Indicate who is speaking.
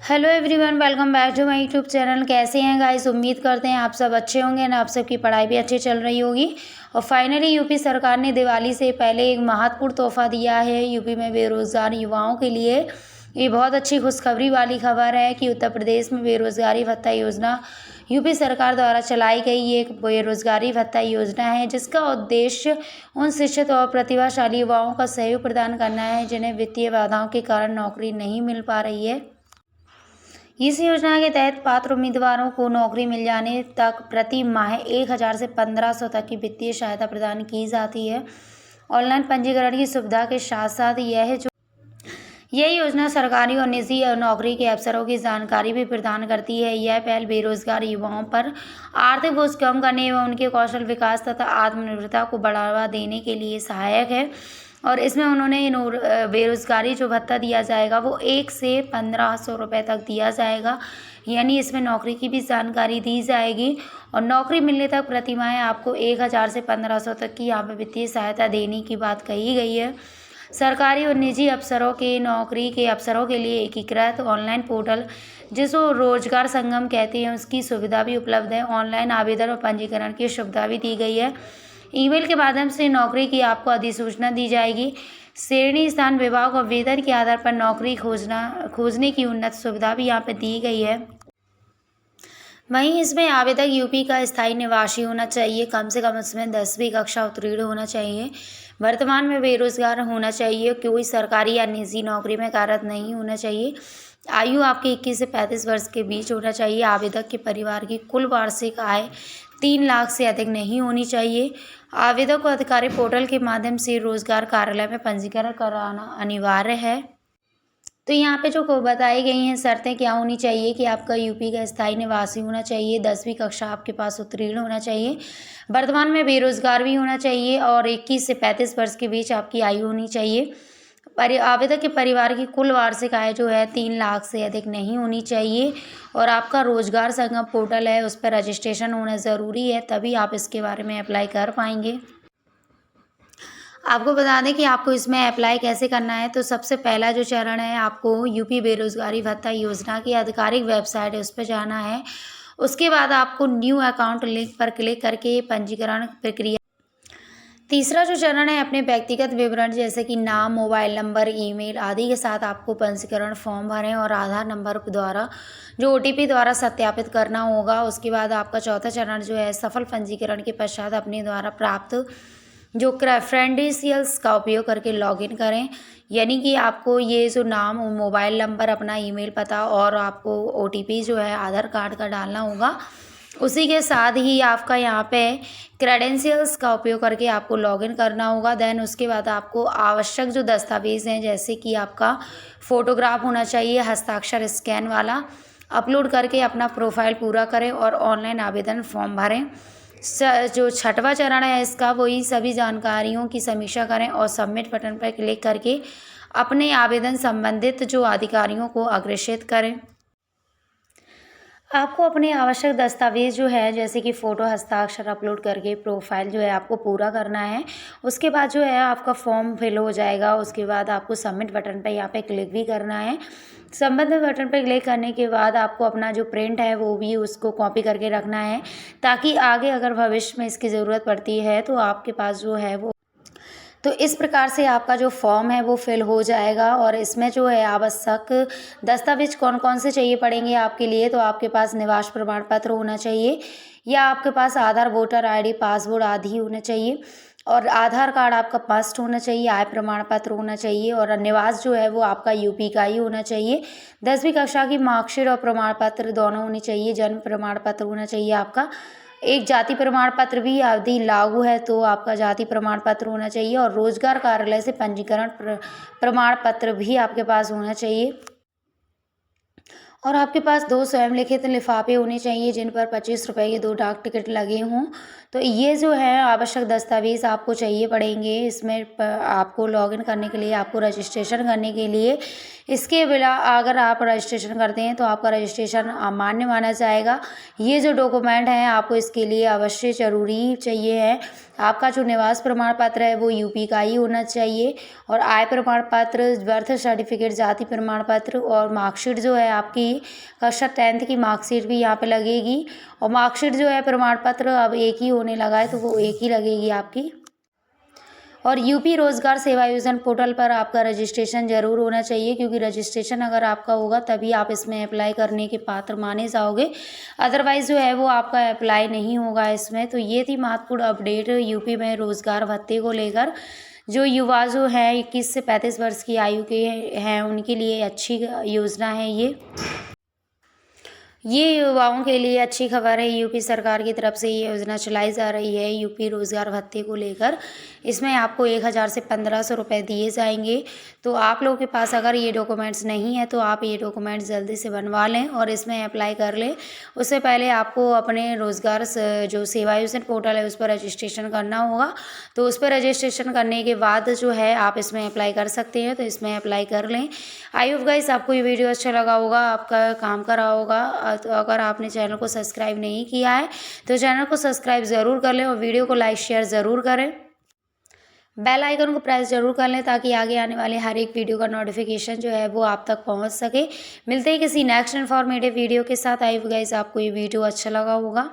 Speaker 1: Hello everyone, welcome back to my YouTube channel. कैसे हैं guys? उम्मीद करते हैं आप सब अच्छे होंगे ना, आप सबकी पढ़ाई भी अच्छी चल रही होगी। और फाइनली यूपी सरकार ने दिवाली से पहले एक महत्वपूर्ण तोहफा दिया है यूपी में बेरोजगार युवाओं के लिए। ये बहुत अच्छी खुशखबरी वाली खबर है कि उत्तर प्रदेश में बेरोजगारी भत्ता योजना यूपी सरकार द्वारा चलाई गई ये एक बेरोजगारी भत्ता योजना है, जिसका उद्देश्य उन शिक्षित और प्रतिभाशाली युवाओं का सहयोग प्रदान करना है जिन्हें वित्तीय बाधाओं के कारण नौकरी नहीं मिल पा रही है। इस योजना के तहत पात्र उम्मीदवारों को नौकरी मिल जाने तक प्रति माह 1000 से 1500 तक की वित्तीय सहायता प्रदान की जाती है। ऑनलाइन पंजीकरण की सुविधा के साथ साथ यह योजना सरकारी और निजी नौकरी के अवसरों की जानकारी भी प्रदान करती है। यह पहल बेरोजगार युवाओं पर आर्थिक बोझ कम करने एवं उनके कौशल विकास तथा आत्मनिर्भरता को बढ़ावा देने के लिए सहायक है। और इसमें उन्होंने बेरोजगारी जो भत्ता दिया जाएगा वो 1 से 1500 रुपये तक दिया जाएगा, यानी इसमें नौकरी की भी जानकारी दी जाएगी। और नौकरी मिलने तक प्रति माह आपको 1000 से 1500 तक की यहाँ पे वित्तीय सहायता देने की बात कही गई है। सरकारी और निजी अफसरों के नौकरी के अवसरों के लिए एकीकृत ऑनलाइन पोर्टल, जिसको रोजगार संगम कहते हैं, उसकी सुविधा भी उपलब्ध है। ऑनलाइन आवेदन और पंजीकरण की सुविधा भी दी गई है। ईमेल के माध्यम से नौकरी की आपको अधिसूचना दी जाएगी। श्रेणी, स्थान, विभाग और वेतन के आधार पर नौकरी खोजने की उन्नत सुविधा भी यहाँ पे दी गई है। वहीं इसमें आवेदक यूपी का स्थायी निवासी होना चाहिए, कम से कम इसमें 10वीं कक्षा उत्तीर्ण होना चाहिए, वर्तमान में बेरोजगार होना चाहिए, कोई सरकारी या निजी नौकरी में कार्यरत नहीं होना चाहिए, आयु आपके 21 से 35 वर्ष के बीच होना चाहिए, आवेदक के परिवार की कुल वार्षिक आय 3 लाख से अधिक नहीं होनी चाहिए। आवेदक को अधिकारी पोर्टल के माध्यम से रोजगार कार्यालय में पंजीकरण कराना अनिवार्य है। तो यहाँ पे जो बताई गई हैं शर्तें क्या होनी चाहिए कि आपका यूपी का स्थायी निवासी होना चाहिए, 10वीं कक्षा आपके पास उत्तीर्ण होना चाहिए, वर्तमान में बेरोजगार भी होना चाहिए और 21 से 35 वर्ष के बीच आपकी आयु होनी चाहिए। आवेदक के परिवार की कुल वार्षिक आय जो है 3 लाख से अधिक नहीं होनी चाहिए और आपका रोजगार संगम पोर्टल है उस पर रजिस्ट्रेशन होना ज़रूरी है, तभी आप इसके बारे में अप्लाई कर पाएंगे। आपको बता दें कि आपको इसमें अप्लाई कैसे करना है। तो सबसे पहला जो चरण है, आपको यूपी बेरोजगारी भत्ता योजना की आधिकारिक वेबसाइट है उस पर जाना है। उसके बाद आपको न्यू अकाउंट लिंक पर क्लिक करके पंजीकरण प्रक्रिया। तीसरा जो चरण है, अपने व्यक्तिगत विवरण जैसे कि नाम, मोबाइल नंबर, ईमेल आदि के साथ आपको पंजीकरण फॉर्म भरें और आधार नंबर द्वारा जो OTP द्वारा सत्यापित करना होगा। उसके बाद आपका चौथा चरण जो है, सफल पंजीकरण के पश्चात अपने द्वारा प्राप्त जो क्रेडेंशियल्स का उपयोग करके लॉगिन करें, यानी कि आपको ये जो नाम, मोबाइल नंबर, अपना ईमेल पता और आपको OTP जो है आधार कार्ड का डालना होगा। उसी के साथ ही आपका यहाँ पे क्रेडेंशियल्स का उपयोग करके आपको लॉगिन करना होगा। देन उसके बाद आपको आवश्यक जो दस्तावेज़ हैं जैसे कि आपका फ़ोटोग्राफ होना चाहिए हस्ताक्षर स्कैन वाला, अपलोड करके अपना प्रोफाइल पूरा करें और ऑनलाइन आवेदन फॉर्म भरें। जो छठवां चरण है इसका, वही सभी जानकारियों की समीक्षा करें और सबमिट बटन पर क्लिक करके अपने आवेदन संबंधित जो अधिकारियों को अग्रेषित करें। आपको अपने आवश्यक दस्तावेज़ जो है जैसे कि फ़ोटो, हस्ताक्षर अपलोड करके प्रोफाइल जो है आपको पूरा करना है। उसके बाद जो है आपका फॉर्म फिल हो जाएगा। उसके बाद आपको सबमिट बटन पर यहाँ पे क्लिक भी करना है। संबंधित बटन पर क्लिक करने के बाद आपको अपना जो प्रिंट है वो भी उसको कॉपी करके रखना है, ताकि आगे अगर भविष्य में इसकी ज़रूरत पड़ती है तो आपके पास जो है वो। तो इस प्रकार से आपका जो फॉर्म है वो फिल हो जाएगा। और इसमें जो है आवश्यक दस्तावेज कौन कौन से चाहिए पड़ेंगे आपके लिए, तो आपके पास निवास प्रमाण पत्र होना चाहिए या आपके पास आधार, वोटर ID, पासपोर्ट आदि होना चाहिए और आधार कार्ड आपका मस्ट होना चाहिए, आय प्रमाण पत्र होना चाहिए और निवास जो है वो आपका यूपी का ही होना चाहिए। 10वीं कक्षा की मार्कशीट और प्रमाण पत्र दोनों होनी चाहिए। जन्म प्रमाण पत्र होना चाहिए आपका। एक जाति प्रमाण पत्र भी यदि लागू है तो आपका जाति प्रमाण पत्र होना चाहिए और रोजगार कार्यालय से पंजीकरण प्रमाण पत्र भी आपके पास होना चाहिए। और आपके पास 2 स्वयं लिखित लिफाफे होने चाहिए जिन पर 25 रुपये के 2 डाक टिकट लगे हों। तो ये जो है आवश्यक दस्तावेज़ आपको चाहिए पड़ेंगे। इसमें आपको लॉगिन करने के लिए, आपको रजिस्ट्रेशन करने के लिए, इसके बिना अगर आप रजिस्ट्रेशन करते हैं तो आपका रजिस्ट्रेशन अमान्य माना जाएगा। ये जो डॉक्यूमेंट हैं आपको इसके लिए अवश्य ज़रूरी चाहिए है। आपका जो निवास प्रमाण पत्र है वो यूपी का ही होना चाहिए और आय प्रमाण पत्र, बर्थ सर्टिफिकेट, जाति प्रमाण पत्र और मार्कशीट जो है आपकी ये कक्षा 10th की मार्कशीट भी यहाँ पे लगेगी। और मार्कशीट जो है प्रमाण पत्र अब एक ही होने लगा है, तो वो एक ही लगेगी आपकी। और यूपी रोजगार सेवा योजना पोर्टल पर आपका रजिस्ट्रेशन जरूर होना चाहिए, क्योंकि रजिस्ट्रेशन अगर आपका होगा तभी आप इसमें अप्लाई करने के पात्र माने जाओगे, अदरवाइज जो है वो आपका अप्लाई नहीं होगा इसमें। तो ये थी महत्वपूर्ण अपडेट यूपी में रोजगार भत्ते को लेकर। जो युवा जो है 21 से 35 वर्ष की आयु के हैं उनके लिए अच्छी योजना है ये युवाओं के लिए अच्छी खबर है। यूपी सरकार की तरफ से ये योजना चलाई जा रही है यूपी रोजगार भत्ते को लेकर। इसमें आपको 1000 से 1500 रुपये दिए जाएंगे। तो आप लोगों के पास अगर ये डॉक्यूमेंट्स नहीं है तो आप ये डॉक्यूमेंट्स जल्दी से बनवा लें और इसमें अप्लाई कर लें। उससे पहले आपको अपने रोज़गार जो सेवा योजना पोर्टल है उस पर रजिस्ट्रेशन करना होगा। तो उस पर रजिस्ट्रेशन करने के बाद जो है आप इसमें अप्लाई कर सकते हैं, तो इसमें अप्लाई कर लें। आई होप गाइस आपको ये वीडियो अच्छा लगा होगा, आपका काम करा होगा। तो अगर आपने चैनल को सब्सक्राइब नहीं किया है तो चैनल को सब्सक्राइब ज़रूर कर लें और वीडियो को लाइक शेयर ज़रूर करें। बेल आइकन को प्रेस जरूर कर लें ताकि आगे आने वाले हर एक वीडियो का नोटिफिकेशन जो है वो आप तक पहुंच सके। मिलते हैं किसी नेक्स्ट इन्फॉर्मेटिव वीडियो के साथ। आई होप गाइस आपको ये वीडियो अच्छा लगा होगा।